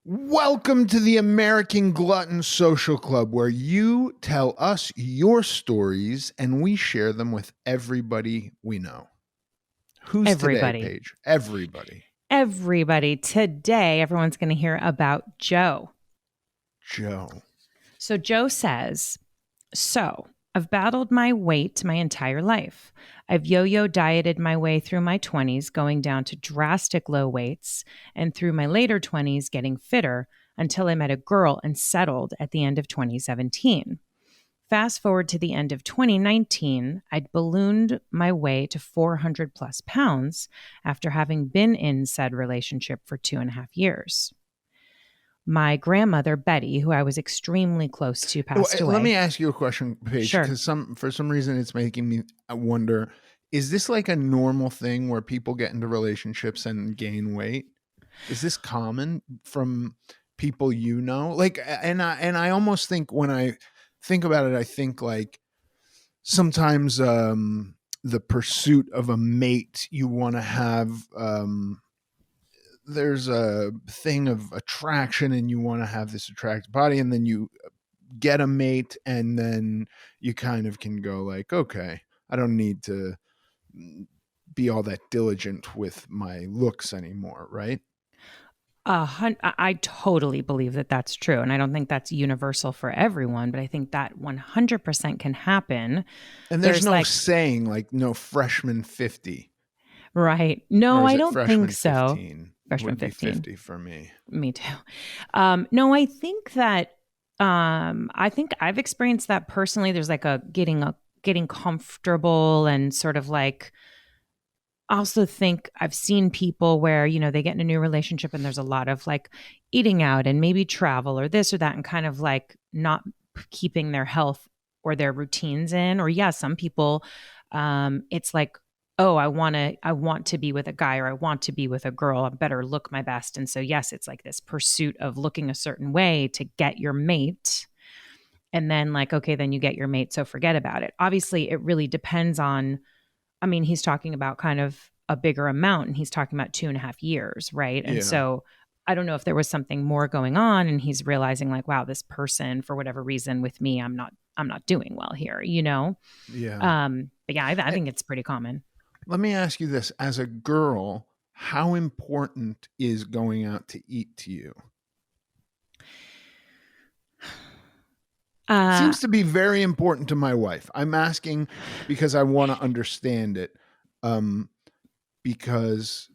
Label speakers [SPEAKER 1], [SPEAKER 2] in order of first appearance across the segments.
[SPEAKER 1] Welcome to the American Glutton Social Club, where you tell us your stories and we share them with everybody we know. Who's today,
[SPEAKER 2] Everybody.
[SPEAKER 1] Paige? Everybody.
[SPEAKER 2] Everybody. Today, everyone's going to hear about Joe.
[SPEAKER 1] Joe.
[SPEAKER 2] So, Joe says, I've battled my weight my entire life. I've yo yo dieted my way through my 20s, going down to drastic low weights, and through my later 20s, getting fitter until I met a girl and settled at the end of 2017. Fast forward to the end of 2019, I'd ballooned my way to 400 plus pounds after having been in said relationship for 2.5 years. My grandmother, Betty, who I was extremely close to, passed away.
[SPEAKER 1] Let me ask you a question, Paige,
[SPEAKER 2] Sure.
[SPEAKER 1] because for some reason it's making me wonder, is this like a normal thing where people get into relationships and gain weight? Is this common from people you know? Like, and I almost think when I think about it, I think like sometimes the pursuit of a mate you want to have, there's a thing of attraction and you want to have this attractive body, and then you get a mate and then you kind of can go like, okay, I don't need to be all that diligent with my looks anymore, right?
[SPEAKER 2] I totally believe that that's true. And I don't think that's universal for everyone, but I think that 100% can happen.
[SPEAKER 1] And there's no saying like no freshman 50.
[SPEAKER 2] Right. No, I don't
[SPEAKER 1] freshman
[SPEAKER 2] think so.
[SPEAKER 1] 15
[SPEAKER 2] Freshman
[SPEAKER 1] would be
[SPEAKER 2] 15.
[SPEAKER 1] 50 for me.
[SPEAKER 2] Me too. No, I think that I think I've experienced that personally. There's like a getting comfortable and sort of like, I also think I've seen people where, they get in a new relationship and there's a lot of like eating out and maybe travel or this or that, and kind of like not keeping their health or their routines in. Or some people, it's like, oh, I want to be with a guy, or I want to be with a girl. I better look my best. And so, yes, it's like this pursuit of looking a certain way to get your mate. And then like, okay, then you get your mate. So forget about it. Obviously, it really depends on, he's talking about kind of a bigger amount, and he's talking about 2.5 years. Right. And so I don't know if there was something more going on and he's realizing like, wow, this person, for whatever reason with me, I'm not doing well here,
[SPEAKER 1] Yeah.
[SPEAKER 2] But yeah, I think it's pretty common.
[SPEAKER 1] Let me ask you this. As a girl, how important is going out to eat to you? It seems to be very important to my wife. I'm asking because I want to understand it. Because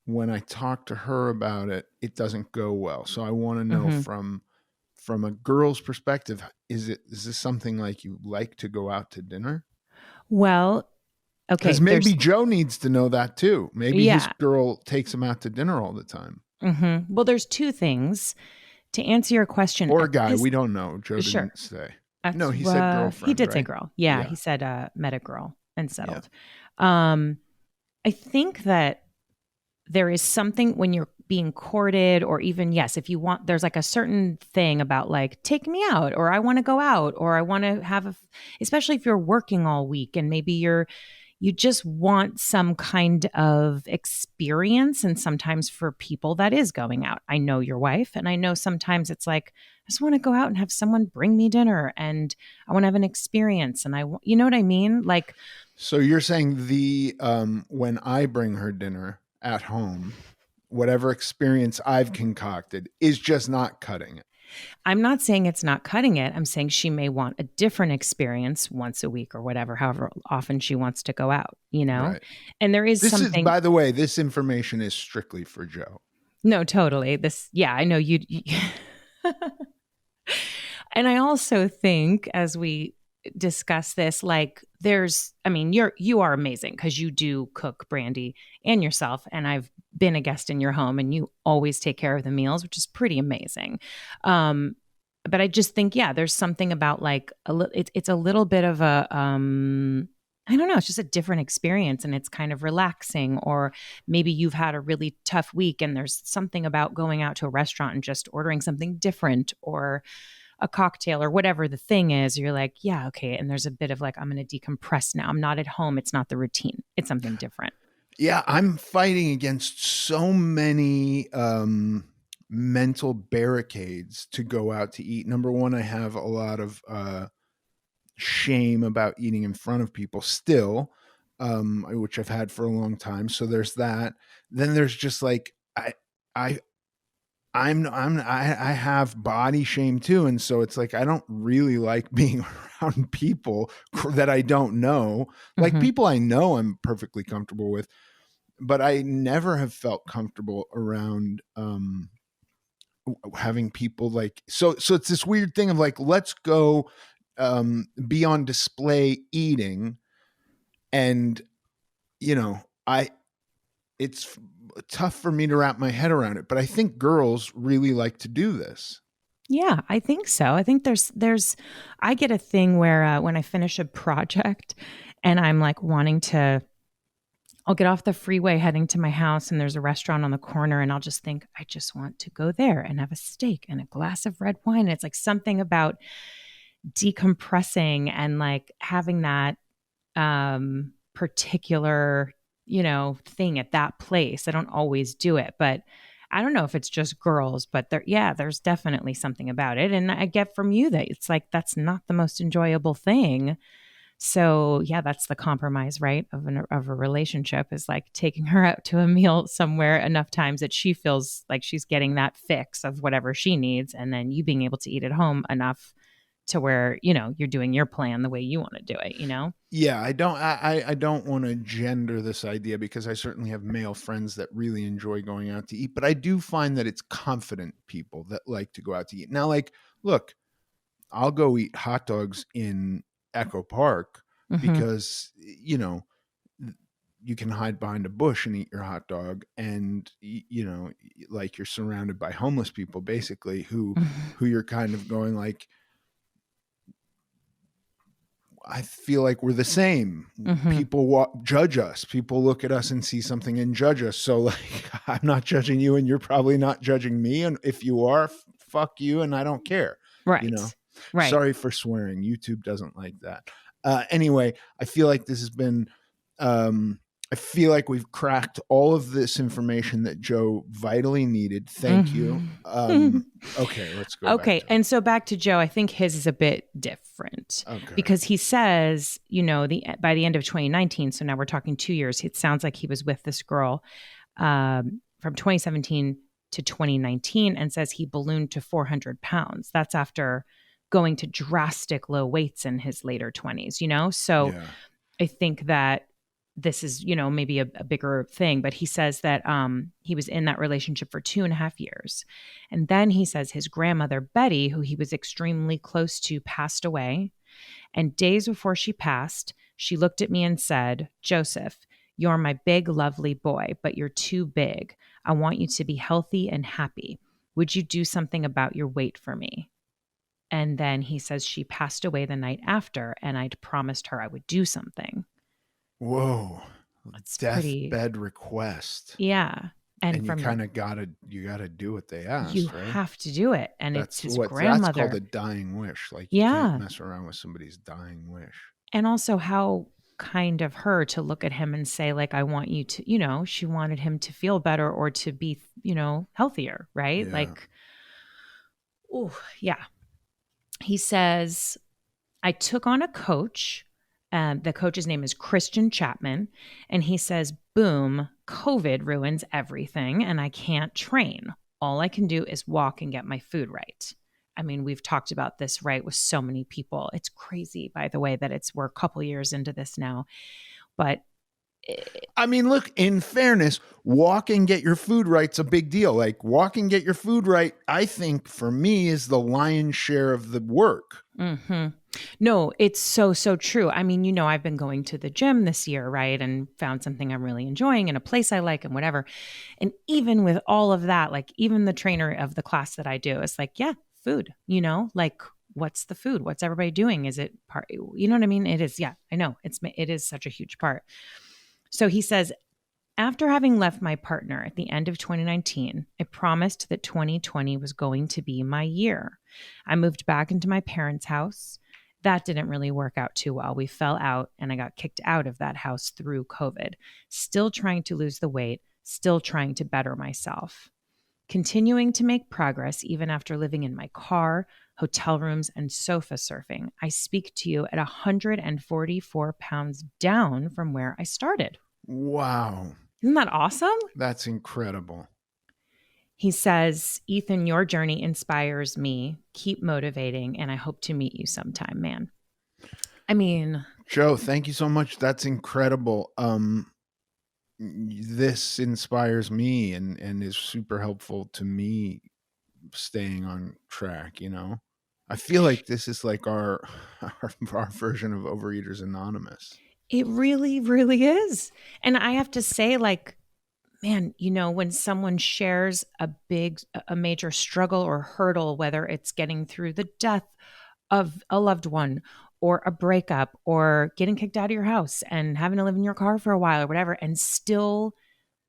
[SPEAKER 1] when I talk to her about it, it doesn't go well. So I want to know from a girl's perspective, is this something like you like to go out to dinner?
[SPEAKER 2] Well, okay.
[SPEAKER 1] Because maybe Joe needs to know that too. Maybe his girl takes him out to dinner all the time.
[SPEAKER 2] Mm-hmm. Well, there's two things to answer your question.
[SPEAKER 1] Or a guy, we don't know. Joe didn't say. No, he said girlfriend.
[SPEAKER 2] He did
[SPEAKER 1] right?
[SPEAKER 2] say girl. Yeah, he said met a girl and settled. Yeah. I think that there is something when you're being courted, or even, yes, if you want, there's like a certain thing about like, take me out, or I want to go out, or I want to have especially if you're working all week and maybe you just want some kind of experience. And sometimes for people that is going out. I know your wife, and I know sometimes it's like, I just want to go out and have someone bring me dinner, and I want to have an experience. And you know what I mean? Like,
[SPEAKER 1] so you're saying when I bring her dinner at home, whatever experience I've concocted is just not cutting it.
[SPEAKER 2] I'm not saying it's not cutting it. I'm saying she may want a different experience once a week or whatever, however often she wants to go out, Right. And there is something.
[SPEAKER 1] By the way, this information is strictly for Joe.
[SPEAKER 2] No, totally. I know you. And I also think, as we discuss this, like you are amazing because you do cook, Brandy, and yourself. And I've been a guest in your home and you always take care of the meals, which is pretty amazing. But I just think, there's something about like, it's a little bit of a, I don't know, it's just a different experience, and it's kind of relaxing. Or maybe you've had a really tough week and there's something about going out to a restaurant and just ordering something different, or a cocktail, or whatever the thing is. You're like, yeah, okay. And there's a bit of like, I'm going to decompress now. I'm not at home. It's not the routine. It's something different.
[SPEAKER 1] Yeah, I'm fighting against so many mental barricades to go out to eat. Number one, I have a lot of shame about eating in front of people still, which I've had for a long time. So there's that. Then there's just like I I have body shame too, and so it's like I don't really like being around people that I don't know. Like
[SPEAKER 2] Mm-hmm.
[SPEAKER 1] people I know, I'm perfectly comfortable with, but I never have felt comfortable around having people like so it's this weird thing of like let's go be on display eating, and I it's tough for me to wrap my head around it, but I think girls really like to do this.
[SPEAKER 2] Yeah, I think so. I think I get a thing where when I finish a project and I'm like wanting to, I'll get off the freeway heading to my house and there's a restaurant on the corner and I'll just think, I just want to go there and have a steak and a glass of red wine. And it's like something about decompressing and like having that particular, thing at that place. I don't always do it, but I don't know if it's just girls, but there's definitely something about it. And I get from you that it's like that's not the most enjoyable thing. So yeah, that's the compromise, right? Of a relationship is like taking her out to a meal somewhere enough times that she feels like she's getting that fix of whatever she needs, and then you being able to eat at home enough to where you're doing your plan the way you want to do it.
[SPEAKER 1] Yeah, I don't want to gender this idea because I certainly have male friends that really enjoy going out to eat, but I do find that it's confident people that like to go out to eat. Now, like, look, I'll go eat hot dogs in Echo Park
[SPEAKER 2] Mm-hmm.
[SPEAKER 1] because you can hide behind a bush and eat your hot dog, and like you're surrounded by homeless people basically who you're kind of going like, I feel like we're the same.
[SPEAKER 2] Mm-hmm.
[SPEAKER 1] People judge us. People look at us and see something and judge us. So like, I'm not judging you, and you're probably not judging me. And if you are, fuck you, and I don't care. You know.
[SPEAKER 2] Right. Right.
[SPEAKER 1] Sorry for swearing. YouTube doesn't like that. Anyway, I feel like this has been. I feel like we've cracked all of this information that Joe vitally needed. Thank you.
[SPEAKER 2] Mhm.
[SPEAKER 1] Okay, let's go back
[SPEAKER 2] Okay.
[SPEAKER 1] to.
[SPEAKER 2] And so back to Joe, I think his is a bit different
[SPEAKER 1] Okay.
[SPEAKER 2] because he says, by the end of 2019, so now we're talking 2 years, it sounds like he was with this girl from 2017 to 2019 and says he ballooned to 400 pounds. That's after going to drastic low weights in his later 20s. So
[SPEAKER 1] Yeah.
[SPEAKER 2] I think that this is, maybe a bigger thing, but he says that he was in that relationship for 2.5 years. And then he says his grandmother, Betty, who he was extremely close to, passed away. And days before she passed, she looked at me and said, Joseph, you're my big, lovely boy, but you're too big. I want you to be healthy and happy. Would you do something about your weight for me? And then he says she passed away the night after, and I'd promised her I would do something.
[SPEAKER 1] Whoa.
[SPEAKER 2] It's pretty,
[SPEAKER 1] Deathbed request.
[SPEAKER 2] yeah. And
[SPEAKER 1] And you
[SPEAKER 2] from
[SPEAKER 1] kind of gotta do what they
[SPEAKER 2] you
[SPEAKER 1] asked, right?
[SPEAKER 2] have to do it. And it's his
[SPEAKER 1] That's called
[SPEAKER 2] grandmother.
[SPEAKER 1] a dying wish. Like you can't
[SPEAKER 2] Yeah.
[SPEAKER 1] mess around with somebody's dying wish.
[SPEAKER 2] And also how kind of her to look at him and say, like, I want you to, she wanted him to feel better or to be, healthier, right?
[SPEAKER 1] Yeah.
[SPEAKER 2] Like, oh, yeah. He says, I took on a coach. The coach's name is Christian Chapman. And he says, boom, COVID ruins everything and I can't train. All I can do is walk and get my food right. I mean, we've talked about this, right, with so many people. It's crazy, by the way, that we're a couple years into this now. But
[SPEAKER 1] I mean, look, in fairness, walk and get your food right's a big deal. Like walk and get your food right, I think for me is the lion's share of the work.
[SPEAKER 2] mm-hmm. No, it's so, so true. I mean, I've been going to the gym this year, right? And found something I'm really enjoying and a place I like and whatever. And even with all of that, like even the trainer of the class that I do is like, yeah, food, like what's the food? What's everybody doing? Is it part, you know what I mean? It is. Yeah, I know it is such a huge part. So he says, after having left my partner at the end of 2019, I promised that 2020 was going to be my year. I moved back into my parents' house. That didn't really work out too well. We fell out and I got kicked out of that house through COVID. Still trying to lose the weight, still trying to better myself. continuing to make progress even after living in my car, hotel rooms, and sofa surfing. I speak to you at 144 pounds down from where I started.
[SPEAKER 1] Wow.
[SPEAKER 2] Isn't that awesome?
[SPEAKER 1] That's incredible.
[SPEAKER 2] He says, Ethan, your journey inspires me. Keep motivating, and I hope to meet you sometime, man. I mean,
[SPEAKER 1] Joe, thank you so much. That's incredible. This inspires me and is super helpful to me staying on track, you know. I feel like this is like our version of Overeaters Anonymous.
[SPEAKER 2] it really, really is. And I have to say, like, man, when someone shares a major struggle or hurdle, whether it's getting through the death of a loved one or a breakup or getting kicked out of your house and having to live in your car for a while or whatever, and still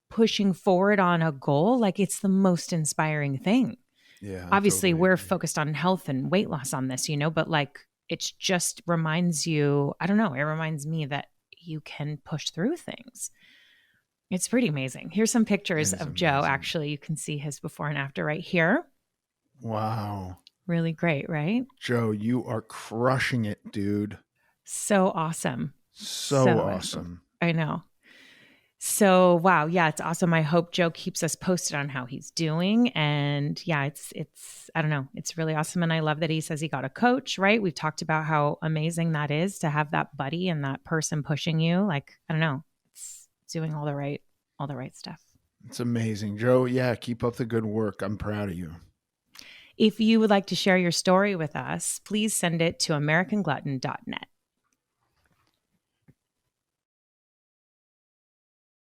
[SPEAKER 2] pushing forward on a goal, like it's the most inspiring thing.
[SPEAKER 1] Yeah, I
[SPEAKER 2] Obviously,
[SPEAKER 1] totally
[SPEAKER 2] we're
[SPEAKER 1] agree.
[SPEAKER 2] focused on health and weight loss on this, but like it's just reminds you, I don't know, it reminds me that you can push through things. It's pretty amazing. Here's some
[SPEAKER 1] It
[SPEAKER 2] pictures
[SPEAKER 1] is
[SPEAKER 2] of Joe.
[SPEAKER 1] amazing.
[SPEAKER 2] Actually, you can see his before and after right here.
[SPEAKER 1] Wow.
[SPEAKER 2] Really great, right?
[SPEAKER 1] Joe, you are crushing it, dude.
[SPEAKER 2] So awesome. So
[SPEAKER 1] So
[SPEAKER 2] awesome.
[SPEAKER 1] awesome.
[SPEAKER 2] I know. So wow, yeah, it's awesome. I hope Joe keeps us posted on how he's doing. And yeah, it's I don't know, it's really awesome. And I love that he says he got a coach, right? We've talked about how amazing that is to have that buddy and that person pushing you. Like, I don't know, it's doing all the right stuff.
[SPEAKER 1] It's amazing. Joe, yeah, keep up the good work. I'm proud of you.
[SPEAKER 2] If you would like to share your story with us, please send it to americanglutton.net.